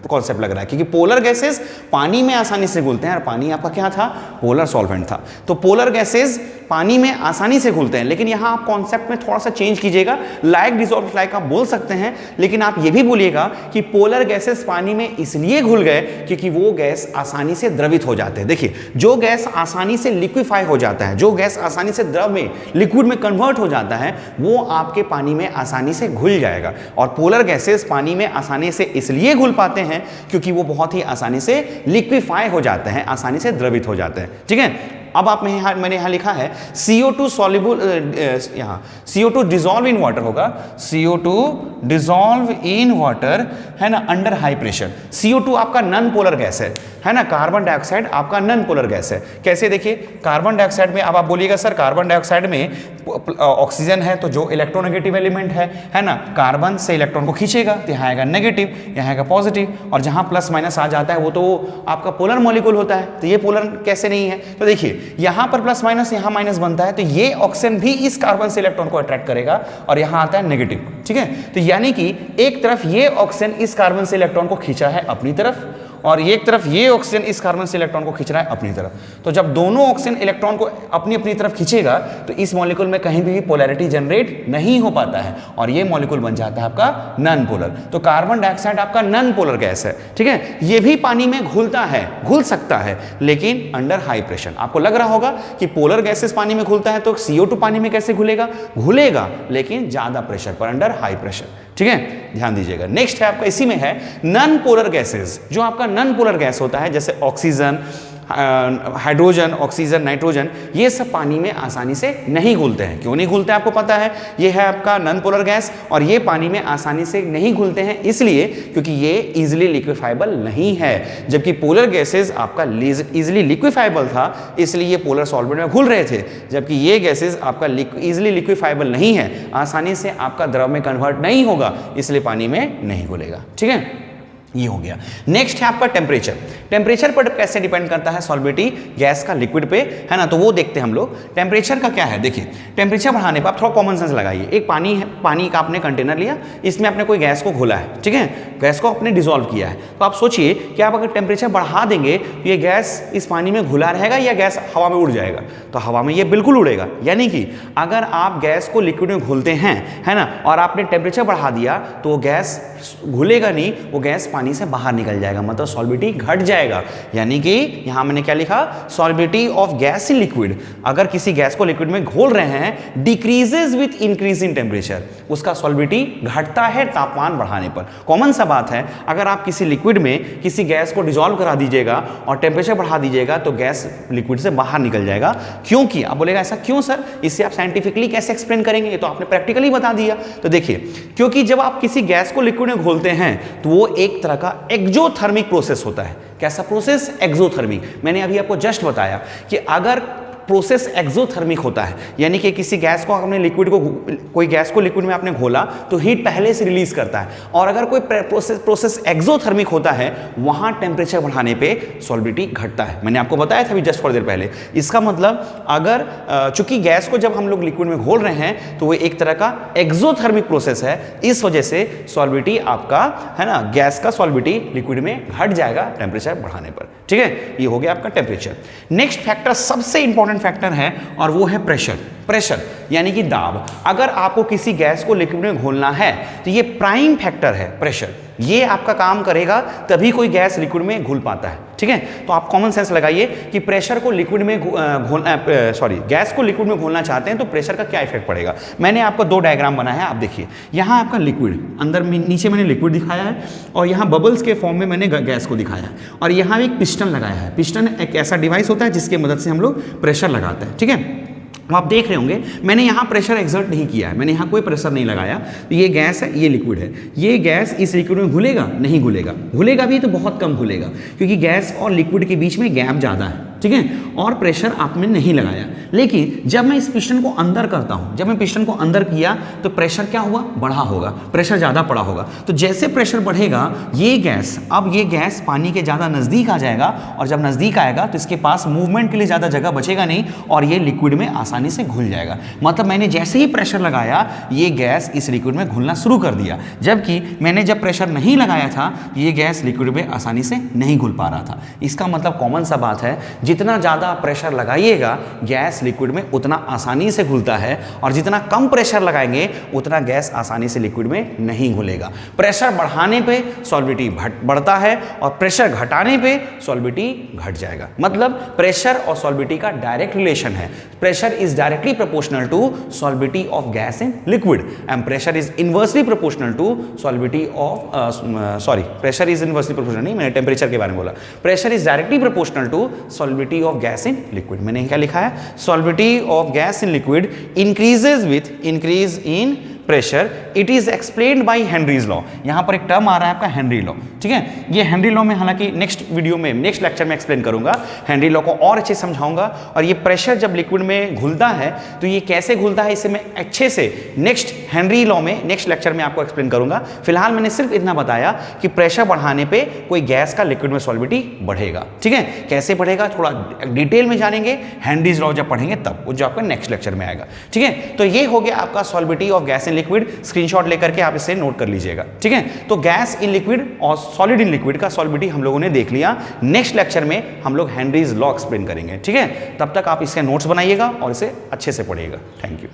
S2: कॉन्सेप्ट लग रहा है क्योंकि पोलर गैसेस पानी में आसानी से घुलते हैं और पानी आपका क्या था, पोलर सॉल्वेंट था। तो पोलर गैसेस पानी में आसानी से घुलते हैं, लेकिन यहां आप कॉन्सेप्ट में थोड़ा सा चेंज कीजिएगा। लाइक डिसॉल्व लाइक आप बोल सकते हैं, लेकिन आप ये भी बोलिएगा कि पोलर गैसेस पानी में इसलिए घुल गए क्योंकि वो गैस आसानी से द्रवित हो जाते हैं। देखिए, जो गैस आसानी से लिक्विफाई हो जाता है, जो गैस आसानी से द्रव में लिक्विड में कन्वर्ट हो जाता है, वो आपके पानी में आसानी से घुल जाएगा। और पोलर गैसेस पानी में आसानी से इसलिए घुल पाते हैं क्योंकि वो बहुत ही आसानी से लिक्विफाई हो जाते हैं, आसानी से द्रवित हो जाते हैं। ठीक है, अब आप मैंने यहां लिखा है CO2 सॉल्युबल, यहां CO2 डिसॉल्व इन वाटर होगा, CO2 डिसॉल्व इन वाटर है ना, अंडर हाई प्रेशर। CO2 आपका नॉन पोलर गैस है ना, कार्बन डाइऑक्साइड आपका नॉन पोलर गैस है। कैसे, देखिए, कार्बन डाइऑक्साइड में अब आप बोलिएगा सर कार्बन डाइऑक्साइड में ऑक्सीजन है तो जो इलेक्ट्रोनेगेटिव एलिमेंट है ना, कार्बन से इलेक्ट्रॉन को खींचेगा तो यहाँ आएगा नेगेटिव, यहाँ आएगा पॉजिटिव, और जहाँ प्लस माइनस आ जाता है वो तो आपका पोलर मॉलिक्यूल होता है। तो ये पोलर कैसे नहीं है, तो देखिए यहां पर प्लस माइनस, यहां माइनस बनता है, तो ये ऑक्सीजन भी इस कार्बन से इलेक्ट्रॉन को अट्रैक्ट करेगा और यहां आता है नेगेटिव। ठीक है, तो यानी कि एक तरफ ये ऑक्सीजन इस कार्बन से इलेक्ट्रॉन को खींचा है अपनी तरफ, और एक तरफ ये ऑक्सीजन इस कार्बन से इलेक्ट्रॉन को खींच रहा है अपनी तरफ। तो जब दोनों ऑक्सीजन इलेक्ट्रॉन को अपनी अपनी तरफ खींचेगा तो इस मॉलिक्यूल में कहीं भी पोलैरिटी जनरेट नहीं हो पाता है और ये मॉलिक्यूल बन जाता है आपका नॉन पोलर। तो कार्बन डाइऑक्साइड आपका नॉन पोलर गैस है। ठीक है, ये भी पानी में घुलता है, घुल सकता है, लेकिन अंडर हाई प्रेशर। आपको लग रहा होगा कि पोलर गैसेस पानी में घुलता है तो CO2 पानी में कैसे घुलेगा? घुलेगा, लेकिन ज्यादा प्रेशर पर, अंडर हाई प्रेशर। ठीक है, ध्यान दीजिएगा। नेक्स्ट है आपका, इसी में है नॉन पोलर गैसेस। जो आपका नॉन पोलर गैस होता है जैसे ऑक्सीजन, हाइड्रोजन, ऑक्सीजन, नाइट्रोजन, ये सब पानी में आसानी से नहीं घुलते हैं। क्यों नहीं घुलते हैं आपको पता है? ये है आपका नॉन पोलर गैस और ये पानी में आसानी से नहीं घुलते हैं, इसलिए क्योंकि ये इजीली लिक्विफाइबल नहीं है। जबकि पोलर गैसेस आपका इजीली लिक्विफाइबल था, इसलिए ये पोलर सॉल्वेंट में घुल रहे थे, जबकि ये गैसेस आपका इजीली लिक्विफाइबल नहीं है, आसानी से आपका द्रव में कन्वर्ट नहीं होगा, इसलिए पानी में नहीं घुलेगा। ठीक है, ये हो गया। नेक्स्ट है आपका टेम्परेचर। टेम्परेचर पर कैसे डिपेंड करता है सॉल्बिडिटी गैस का लिक्विड पे, है ना? तो वो देखते हैं हम लोग। टेम्परेचर का क्या है, देखिए टेम्परेचर बढ़ाने पर आप थोड़ा कॉमन सेंस लगाइए। एक पानी है, पानी का आपने कंटेनर लिया, इसमें आपने कोई गैस को घोला है, ठीक है, गैस को आपने डिसॉल्व किया है। तो आप सोचिए कि आप अगर टेम्परेचर बढ़ा देंगे तो ये गैस इस पानी में घुला रहेगा या गैस हवा में उड़ जाएगा? तो हवा में ये बिल्कुल उड़ेगा। यानी कि अगर आप गैस को लिक्विड में घोलते हैं, है ना, और आपने टेम्परेचर बढ़ा दिया तो वो गैस घुलेगा नहीं, वो गैस पानी से बाहर निकल जाएगा, मतलब सॉल्बिडिटी घट जाएगा। यानी कि यहां मैंने क्या लिखा, सॉल्बिडिटी ऑफ गैस इन लिक्विड। अगर किसी गैस को लिक्विड में घोल रहे हैं, decreases with increase in temperature, उसका सॉल्बिडिटी घटता है तापमान बढ़ाने पर। कॉमन सा बात है, अगर आप किसी लिक्विड में किसी गैस को डिसॉल्व करा दीजिएगा और टेम्परेचर बढ़ा दीजिएगा तो गैस लिक्विड से बाहर निकल जाएगा। क्योंकि आप बोलेगा ऐसा क्यों सर, इससे आप साइंटिफिकली कैसे एक्सप्लेन करेंगे? ये तो आपने प्रैक्टिकली बता दिया। तो देखिए, क्योंकि जब आप किसी गैस को लिक्विड में घोलते हैं तो वो एक तरह का एक्सोथर्मिक प्रोसेस होता है। कैसा प्रोसेस? एक्सोथर्मिक। मैंने अभी आपको जस्ट बताया कि अगर प्रोसेस एक्सोथर्मिक होता है, यानी कि किसी गैस को आपने कोई गैस को लिक्विड में आपने घोला तो हीट पहले से रिलीज करता है, और अगर कोई प्रोसेस एक्सोथर्मिक होता है, वहां टेम्परेचर बढ़ाने पे सॉल्बिडिटी घटता है। मैंने आपको बताया था अभी जस्ट थोड़ी देर पहले। इसका मतलब अगर चूंकि गैस को जब हम लोग लिक्विड में घोल रहे हैं तो वो एक तरह का एक्सोथर्मिक प्रोसेस है, इस वजह से सॉल्बिडिटी आपका, है ना, गैस का सॉल्बिडिटी लिक्विड में घट जाएगा टेम्परेचर बढ़ाने पर। ठीक है, ये हो गया आपका टेम्परेचर। नेक्स्ट फैक्टर सबसे इंपॉर्टेंट फैक्टर है और वो है प्रेशर। प्रेशर यानी कि दाब। अगर आपको किसी गैस को लिक्विड में घोलना है तो ये प्राइम फैक्टर है प्रेशर। ये आपका काम करेगा तभी कोई गैस लिक्विड में घुल पाता है। ठीक है, तो आप कॉमन सेंस लगाइए कि प्रेशर को लिक्विड में गैस को लिक्विड में घोलना चाहते हैं तो प्रेशर का क्या इफेक्ट पड़ेगा। मैंने आपको दो डायग्राम बनाया है, आप देखिए। यहाँ आपका लिक्विड, अंदर नीचे मैंने लिक्विड दिखाया है और यहाँ बबल्स के फॉर्म में मैंने गैस को दिखाया है, और यहाँ एक पिस्टन लगाया है। पिस्टन एक ऐसा डिवाइस होता है जिसकी मदद से हम लोग प्रेशर लगाते हैं। ठीक है, आप देख रहे होंगे मैंने यहाँ प्रेशर एक्सर्ट नहीं किया है, मैंने यहाँ कोई प्रेशर नहीं लगाया। तो ये गैस है, ये लिक्विड है, ये गैस इस लिक्विड में घुलेगा? नहीं घुलेगा। घुलेगा भी तो बहुत कम घुलेगा, क्योंकि गैस और लिक्विड के बीच में गैप ज़्यादा है। ठीक है, और प्रेशर आपने नहीं लगाया। लेकिन जब मैं इस पिस्टन को अंदर करता हूं, जब मैं पिस्टन को अंदर किया तो प्रेशर क्या हुआ? बढ़ा होगा, प्रेशर ज़्यादा पड़ा होगा। तो जैसे प्रेशर बढ़ेगा ये गैस पानी के ज़्यादा नज़दीक आ जाएगा, और जब नज़दीक आएगा तो इसके पास मूवमेंट के लिए ज़्यादा जगह बचेगा नहीं और ये लिक्विड में आसानी से घुल जाएगा। मतलब मैंने जैसे ही प्रेशर लगाया ये गैस इस लिक्विड में घुलना शुरू कर दिया, जबकि मैंने जब प्रेशर नहीं लगाया था ये गैस लिक्विड में आसानी से नहीं घुल पा रहा था। इसका मतलब कॉमन सा बात है, जितना ज़्यादा प्रेशर लगाइएगा गैस लिक्विड में उतना आसानी से घुलता है, और जितना कम प्रेशर लगाएंगे उतना गैस आसानी से लिक्विड में नहीं घुलेगा। प्रेशर बढ़ाने पे सॉल्बिडिटी बढ़ता है और प्रेशर घटाने पे सॉल्बिडिटी घट जाएगा। मतलब प्रेशर और सॉल्बिडिटी का डायरेक्ट रिलेशन है। Pressure is directly proportional to solubility of gas in liquid and pressure is inversely proportional to solubility of pressure is inversely proportional नहीं, मैंने टेम्परेचर के बारे में बोला। Pressure is directly proportional to solubility of gas in liquid. मैंने क्या लिखा है? Solubility of gas in liquid increases with increase in pressure it is explained by Henry's law. यहां पर एक टर्म आ रहा है आपका हेनरी लॉ, ठीक है। ये हेनरी लॉ में हालांकि नेक्स्ट वीडियो में नेक्स्ट लेक्चर में एक्सप्लेन करूंगा, हेनरी लॉ को और अच्छे समझाऊंगा। और ये प्रेशर जब लिक्विड में घुलता है तो ये कैसे घुलता है इसे मैं अच्छे से नेक्स्ट हेनरी लॉ में नेक्स्ट लेक्चर में आपको एक्सप्लेन करूंगा। फिलहाल मैंने सिर्फ इतना बताया कि प्रेशर बढ़ाने पे कोई गैस का लिक्विड में सॉल्विटी बढ़ेगा, ठीक है। कैसे बढ़ेगा थोड़ा डिटेल में जानेंगे, हेनरीज लॉ जब पढ़ेंगे तब, वो जो आपका नेक्स्ट लेक्चर में आएगा, ठीक है। तो ये हो गया आपका solubility of gas in liquid. Screenshot लेकर के आप इसे नोट कर लीजिएगा, ठीक है। तो गैस इन लिक्विड और सॉलिड इन लिक्विड का सॉल्विटी हम लोगों ने देख लिया। नेक्स्ट लेक्चर में हम लोग हेनरीज लॉ एक्सप्लेन करेंगे, ठीक है। तब तक आप इसके नोट्स बनाइएगा और इसे अच्छे से पढ़िएगा। Thank you.